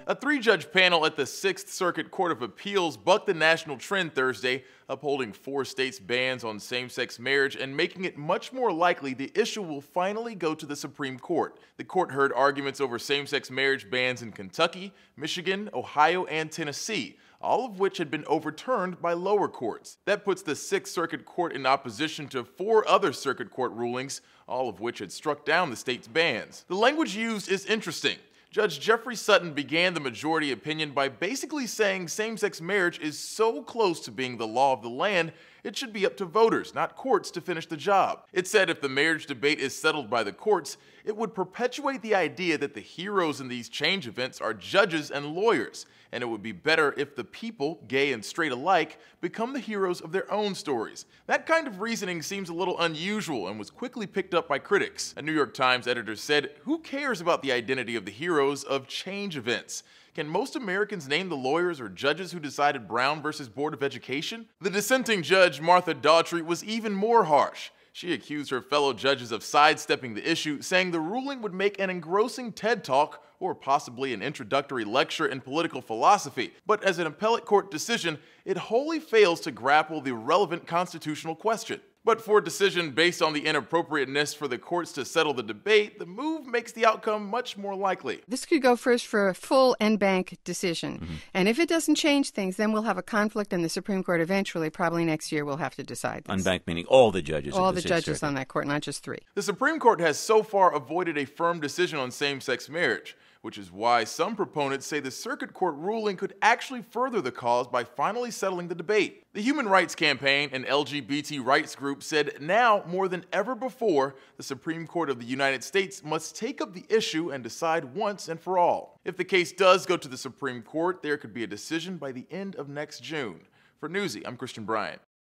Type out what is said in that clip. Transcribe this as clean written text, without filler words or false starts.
A three-judge panel at the Sixth Circuit Court of Appeals bucked the national trend Thursday, upholding 4 states' bans on same-sex marriage and making it much more likely the issue will finally go to the Supreme Court. The court heard arguments over same-sex marriage bans in Kentucky, Michigan, Ohio, and Tennessee, all of which had been overturned by lower courts. That puts the Sixth Circuit Court in opposition to 4 other circuit court rulings, all of which had struck down the state's bans. The language used is interesting. Judge Jeffrey Sutton began the majority opinion by basically saying same-sex marriage is so close to being the law of the land, it should be up to voters, not courts, to finish the job. It said if the marriage debate is settled by the courts, it would perpetuate the idea that the heroes in these change events are judges and lawyers, and it would be better if the people, gay and straight alike, become the heroes of their own stories. That kind of reasoning seems a little unusual and was quickly picked up by critics. A New York Times editor said, "Who cares about the identity of the heroes of change events? Can most Americans name the lawyers or judges who decided Brown versus Board of Education?" The dissenting judge, Martha Daughtry, was even more harsh. She accused her fellow judges of sidestepping the issue, saying the ruling would make an engrossing TED Talk or possibly an introductory lecture in political philosophy. But as an appellate court decision, it wholly fails to grapple the relevant constitutional question. But for a decision based on the inappropriateness for the courts to settle the debate, the move makes the outcome much more likely. This could go first for a full en banc decision. And if it doesn't change things, then we'll have a conflict and the Supreme Court eventually, probably next year, will have to decide this. En banc meaning all the judges. All the judges on that court, not just 3. The Supreme Court has so far avoided a firm decision on same-sex marriage, which is why some proponents say the circuit court ruling could actually further the cause by finally settling the debate. The Human Rights Campaign, an LGBT rights group, said now more than ever before, the Supreme Court of the United States must take up the issue and decide once and for all. If the case does go to the Supreme Court, there could be a decision by the end of next June. For Newsy, I'm Christian Bryant.